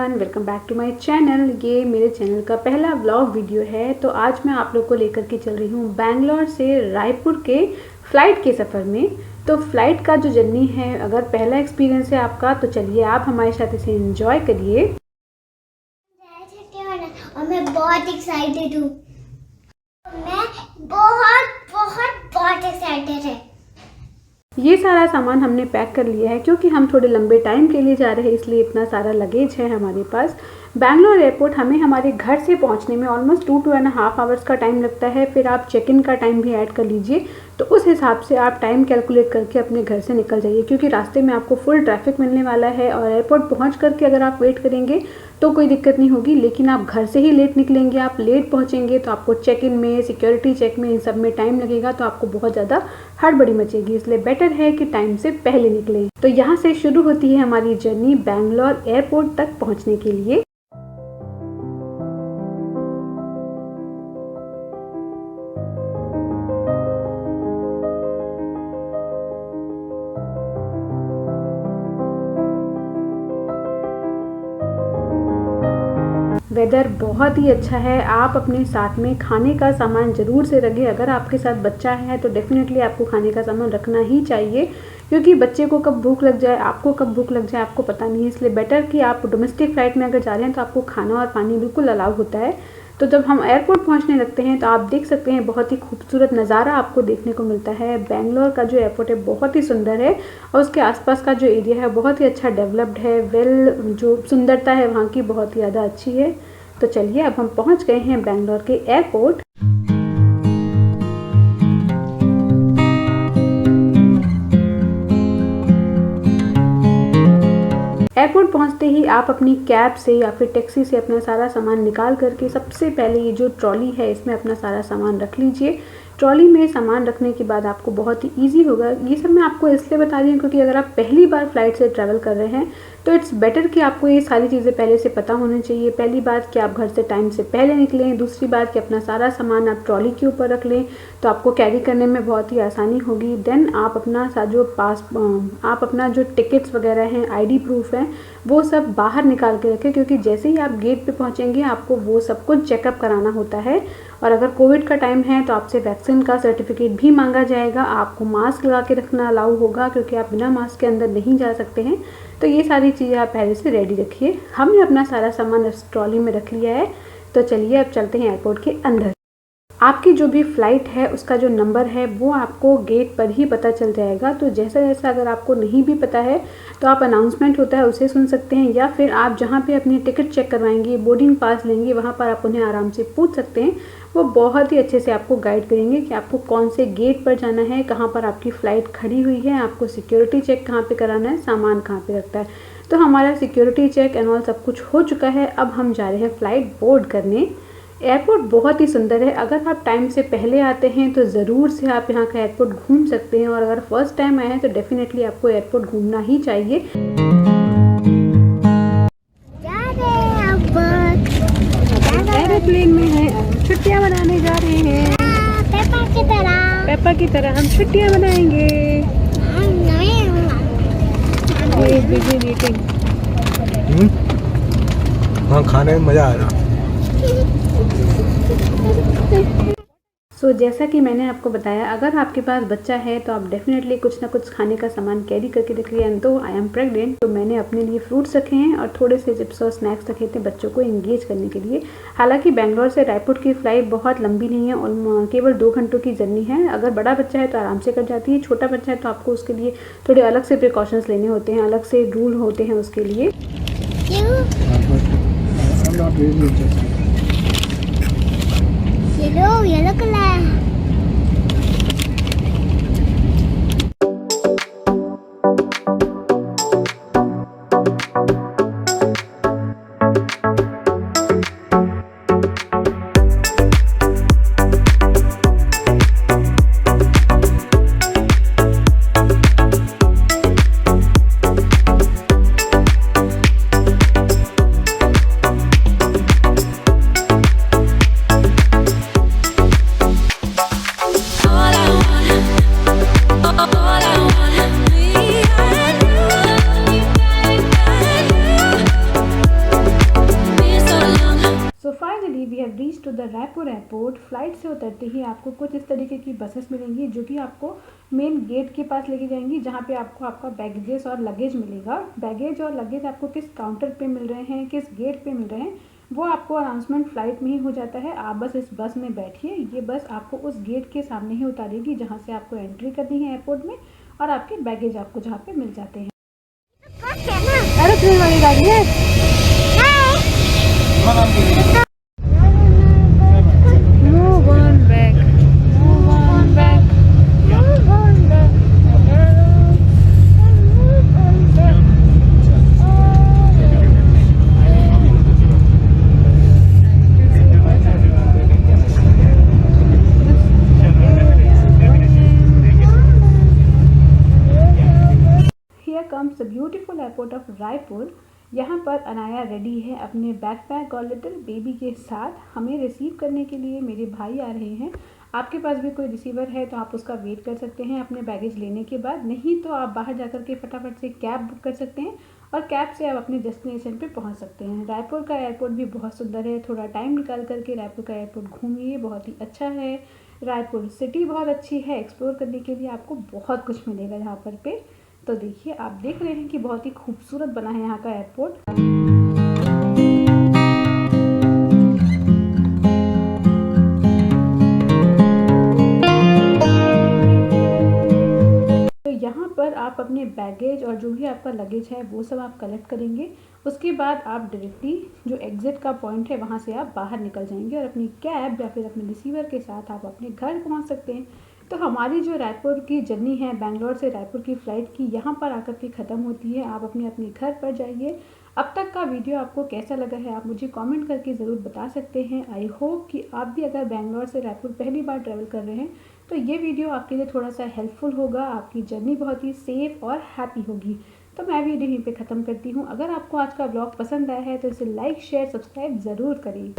Everyone, welcome back to my channel. ये मेरे channel का पहला व्लॉग वीडियो है। तो आज मैं आप लोग को लेकर के चल रही हूँ बैंगलोर से रायपुर के फ़्लाइट के सफ़र में। तो फ़्लाइट का जो जर्नी है, अगर पहला एक्सपीरियंस है आपका, तो चलिए आप हमारे साथ इसे एंजॉय करिए। और मैं बहुत एक्साइटेड हूँ। मैं बहुत एक्साइटेड है। ये सारा सामान हमने पैक कर लिया है क्योंकि हम थोड़े लंबे टाइम के लिए जा रहे हैं, इसलिए इतना सारा लगेज है हमारे पास। बैंगलोर एयरपोर्ट हमें हमारे घर से पहुंचने में ऑलमोस्ट 2-2.5 आवर्स का टाइम लगता है। फिर आप चेक इन का टाइम भी ऐड कर लीजिए, तो उस हिसाब से आप टाइम कैलकुलेट करके अपने घर से निकल जाइए, क्योंकि रास्ते में आपको फुल ट्रैफिक मिलने वाला है। और एयरपोर्ट पहुंच करके अगर आप वेट करेंगे तो कोई दिक्कत नहीं होगी, लेकिन आप घर से ही लेट निकलेंगे, आप लेट पहुंचेंगे तो आपको चेक इन में, सिक्योरिटी चेक में, इन सब में टाइम लगेगा, तो आपको बहुत ज़्यादा हड़बड़ी मचेगी। इसलिए बेटर है कि टाइम से पहले निकलें। तो यहाँ से शुरू होती है हमारी जर्नी बैंगलोर एयरपोर्ट तक पहुँचने के लिए। वेदर बहुत ही अच्छा है। आप अपने साथ में खाने का सामान ज़रूर से रखें। अगर आपके साथ बच्चा है तो डेफिनेटली आपको खाने का सामान रखना ही चाहिए, क्योंकि बच्चे को कब भूख लग जाए, आपको कब भूख लग जाए, आपको पता नहीं है। इसलिए बेटर कि आप डोमेस्टिक फ़्लाइट में अगर जा रहे हैं तो आपको खाना और पानी बिल्कुल अलाउ होता है। तो जब हम एयरपोर्ट पहुंचने लगते हैं तो आप देख सकते हैं बहुत ही खूबसूरत नज़ारा आपको देखने को मिलता है। बेंगलोर का जो एयरपोर्ट है बहुत ही सुंदर है, और उसके आसपास का जो एरिया है बहुत ही अच्छा डेवलप्ड है। जो सुंदरता है वहाँ की बहुत ही ज़्यादा अच्छी है। तो चलिए अब हम पहुँच गए हैं बेंगलोर के एयरपोर्ट। एयरपोर्ट पहुंचते ही आप अपनी कैब से या फिर टैक्सी से अपना सारा सामान निकाल करके सबसे पहले ये जो ट्रॉली है इसमें अपना सारा सामान रख लीजिए। ट्रॉली में सामान रखने के बाद आपको बहुत ही इजी होगा। ये सब मैं आपको इसलिए बता रही हूँ क्योंकि अगर आप पहली बार फ्लाइट से ट्रैवल कर रहे हैं तो इट्स बेटर कि आपको ये सारी चीज़ें पहले से पता होनी चाहिए। पहली बात कि आप घर से टाइम से पहले निकलें, दूसरी बात कि अपना सारा सामान आप ट्रॉली के ऊपर रख लें, तो आपको कैरी करने में बहुत ही आसानी होगी। देन आप अपना जो टिकट्स वगैरह हैं, आईडी प्रूफ हैं, वो सब बाहर निकाल के रखें, क्योंकि जैसे ही आप गेट पे पहुंचेंगे आपको वो सब कुछ चेकअप कराना होता है। और अगर कोविड का टाइम है तो आपसे वैक्सीन का सर्टिफिकेट भी मांगा जाएगा। आपको मास्क लगा के रखना अलाउ होगा, क्योंकि आप बिना मास्क के अंदर नहीं जा सकते हैं। तो ये सारी चीज़ें आप पहले से रेडी रखिए। हमने अपना सारा सामान इस ट्रॉली में रख लिया है। तो चलिए अब चलते हैं एयरपोर्ट के अंदर। आपकी जो भी फ़्लाइट है उसका जो नंबर है वो आपको गेट पर ही पता चल जाएगा। तो जैसा जैसा अगर आपको नहीं भी पता है तो आप अनाउंसमेंट होता है उसे सुन सकते हैं, या फिर आप जहाँ पे अपनी टिकट चेक करवाएंगे, बोर्डिंग पास लेंगे, वहाँ पर आप उन्हें आराम से पूछ सकते हैं। वो बहुत ही अच्छे से आपको गाइड करेंगे कि आपको कौन से गेट पर जाना है, कहाँ पर आपकी फ़्लाइट खड़ी हुई है, आपको सिक्योरिटी चेक कहाँ पर कराना है, सामान कहाँ पर रखता है। तो हमारा सिक्योरिटी चेक एंड ऑल सब कुछ हो चुका है। अब हम जा रहे हैं फ़्लाइट बोर्ड करने। एयरपोर्ट बहुत ही सुंदर है। अगर आप टाइम से पहले आते हैं तो ज़रूर से आप यहाँ का एयरपोर्ट घूम सकते हैं, और अगर फर्स्ट टाइम आए हैं तो डेफिनेटली आपको एयरपोर्ट घूमना ही चाहिए। एरोप्लेन में है, छुट्टियाँ मनाने जा रहे हैं। पेपा की तरह हम छुट्टियाँ मनाएंगे। हाँ, खाने में मज़ा आ रहा। जैसा कि मैंने आपको बताया, अगर आपके पास बच्चा है तो आप डेफिनेटली कुछ ना कुछ खाने का सामान कैरी करके रखिए। एंड तो आई एम प्रेग्नेंट, तो मैंने अपने लिए फ्रूट्स रखे हैं और थोड़े से चिप्स और स्नैक्स रखे थे बच्चों को एंगेज करने के लिए। हालांकि बेंगलोर से रायपुर की फ़्लाइट बहुत लंबी नहीं है और केवल 2 घंटों की जर्नी है। अगर बड़ा बच्चा है तो आराम से कर जाती है, छोटा बच्चा है तो आपको उसके लिए थोड़े अलग से प्रिकॉशंस लेने होते हैं, अलग से रूल होते हैं उसके लिए। Yellow colour. Finally we have reach to the Raipur airport. Flight से उतरते ही आपको कुछ इस तरीके की बसेस मिलेंगी जो कि आपको मेन गेट के पास लेके जाएंगी, जहाँ पे आपको आपका बैगेजेस और लगेज मिलेगा। बैगेज और लगेज आपको किस काउंटर पे मिल रहे हैं, किस गेट पे मिल रहे हैं, वो आपको अनाउंसमेंट फ्लाइट में ही हो जाता है। आप बस इस बस में बैठिए, ये बस आपको उस गेट के सामने ही उतारेगी जहाँ से आपको एंट्री करनी है एयरपोर्ट में, और आपके बैगेज आपको जहाँ पे मिल जाते हैं। एरोप्लेन वाली गाड़ी है। Move on back. Move on back. Move on back. Move on back. Here comes the beautiful airport of Raipur. यहाँ पर अनाया रेडी है अपने बैकपैक और लिटिल बेबी के साथ। हमें रिसीव करने के लिए मेरे भाई आ रहे हैं। आपके पास भी कोई रिसीवर है तो आप उसका वेट कर सकते हैं अपने बैगेज लेने के बाद, नहीं तो आप बाहर जाकर के फटाफट से कैब बुक कर सकते हैं और कैब से आप अपने डेस्टिनेशन पे पहुंच सकते हैं। रायपुर का एयरपोर्ट भी बहुत सुंदर है। थोड़ा टाइम निकाल करके रायपुर का एयरपोर्ट घूमिए, बहुत ही अच्छा है। रायपुर सिटी बहुत अच्छी है, एक्सप्लोर करने के लिए आपको बहुत कुछ मिलेगा यहाँ पर पे। तो देखिए, आप देख रहे हैं कि बहुत ही खूबसूरत बना है यहाँ का एयरपोर्ट। तो यहाँ पर आप अपने बैगेज और जो भी आपका लगेज है वो सब आप कलेक्ट करेंगे। उसके बाद आप डायरेक्टली जो एग्जिट का पॉइंट है वहाँ से आप बाहर निकल जाएंगे और अपनी कैब या फिर अपने रिसीवर के साथ आप अपने घर पहुँच सकते हैं। तो हमारी जो रायपुर की जर्नी है, बेंगलोर से रायपुर की फ़्लाइट की, यहाँ पर आकर के ख़त्म होती है। आप अपने अपने घर पर जाइए। अब तक का वीडियो आपको कैसा लगा है आप मुझे कमेंट करके ज़रूर बता सकते हैं। आई होप कि आप भी अगर बेंगलोर से रायपुर पहली बार ट्रैवल कर रहे हैं तो ये वीडियो आपके लिए थोड़ा सा हेल्पफुल होगा, आपकी जर्नी बहुत ही सेफ़ और हैप्पी होगी। तो मैं वीडियो यहीं पे ख़त्म करती हूँ। अगर आपको आज का ब्लॉग पसंद आया है तो इसे लाइक शेयर सब्सक्राइब ज़रूर करें।